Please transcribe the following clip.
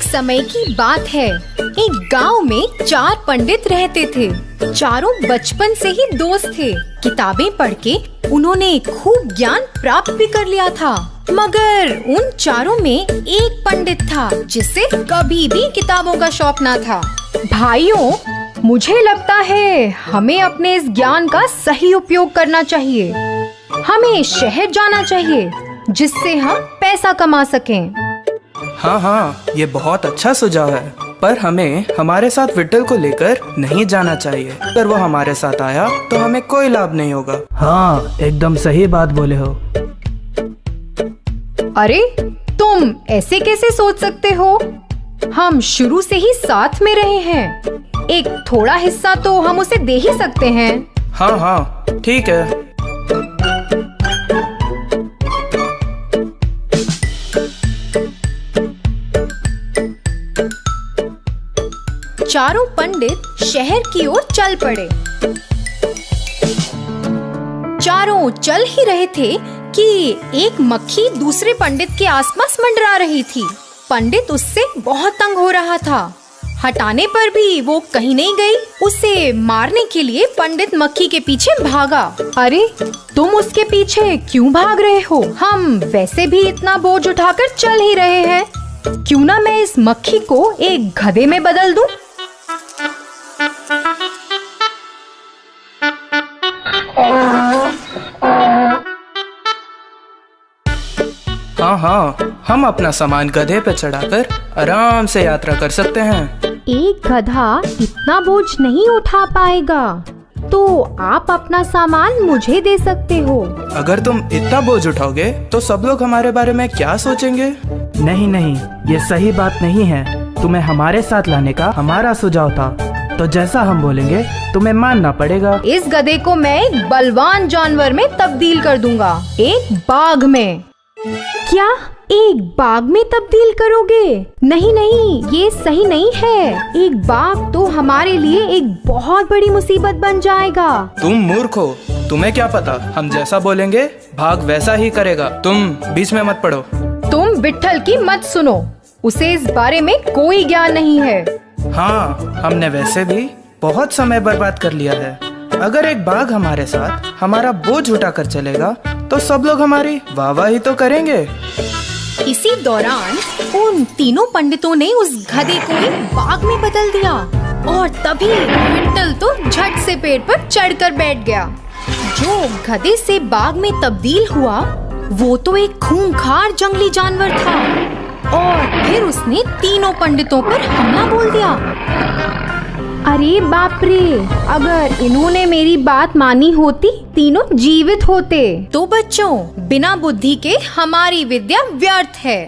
समय की बात है। एक गांव में 4 पंडित रहते थे। चारों बचपन से ही दोस्त थे। किताबें पढ़ के उन्होंने खूब ज्ञान प्राप्त भी कर लिया था। मगर उन चारों में एक पंडित था जिसे कभी भी किताबों का शौक ना था। भाइयों, मुझे लगता है हमें अपने इस ज्ञान का सही उपयोग करना चाहिए। हमें शहर जाना चाहिए जिससे हम पैसा कमा सकें। हाँ, ये बहुत अच्छा सुझाव है, पर हमें हमारे साथ विट्ठल को लेकर नहीं जाना चाहिए। अगर वो हमारे साथ आया तो हमें कोई लाभ नहीं होगा। हाँ, एकदम सही बात बोले हो। अरे, तुम ऐसे कैसे सोच सकते हो? हम शुरू से ही साथ में रहे हैं। एक थोड़ा हिस्सा तो हम उसे दे ही सकते हैं। हाँ, ठीक है। चारों पंडित शहर की ओर चल पड़े। चारों चल ही रहे थे कि एक मक्खी दूसरे पंडित के आसपास मंडरा रही थी। पंडित उससे बहुत तंग हो रहा था। हटाने पर भी वो कहीं नहीं गई। उसे मारने के लिए पंडित मक्खी के पीछे भागा। अरे, तुम उसके पीछे क्यों भाग रहे हो? हम वैसे भी इतना बोझ उठाकर चल ही रहे हैं। क्यों ना मैं इस मक्खी को एक गधे में बदल दूं? हाँ, हम अपना सामान गधे पे चढ़ाकर आराम से यात्रा कर सकते हैं। एक गधा इतना बोझ नहीं उठा पाएगा, तो आप अपना सामान मुझे दे सकते हो। अगर तुम इतना बोझ उठाओगे तो सब लोग हमारे बारे में क्या सोचेंगे? नहीं, ये सही बात नहीं है। तुम्हें हमारे साथ लाने का हमारा सुझाव था, तो जैसा हम बोलेंगे तुम्हें मानना पड़ेगा। इस गधे को मैं एक बलवान जानवर में तब्दील कर दूंगा, एक बाघ में। क्या एक बाघ में तब्दील करोगे? नहीं, ये सही नहीं है। एक बाघ तो हमारे लिए एक बहुत बड़ी मुसीबत बन जाएगा। तुम मूर्ख हो, तुम्हें क्या पता? हम जैसा बोलेंगे बाघ वैसा ही करेगा। तुम बीच में मत पड़ो। तुम विट्ठल की मत सुनो, उसे इस बारे में कोई ज्ञान नहीं है। हाँ, हमने वैसे भी बहुत समय बर्बाद कर लिया है। अगर एक बाघ हमारे साथ हमारा बोझ उठाकर चलेगा तो सब लोग हमारी वाहवाही तो करेंगे। इसी दौरान उन तीनों पंडितों ने उस गधे को एक बाघ में बदल दिया और तभी विट्ठल तो झट से पेड़ पर चढ़कर बैठ गया। जो गधे से बाघ में तब्दील हुआ वो तो एक खूंखार जंगली जानवर था और फिर उसने तीनों पंडितों पर हमला बोल दिया। अरे बाप रे, अगर इन्होंने मेरी बात मानी होती तीनों जीवित होते। तो बच्चों, बिना बुद्धि के हमारी विद्या व्यर्थ है।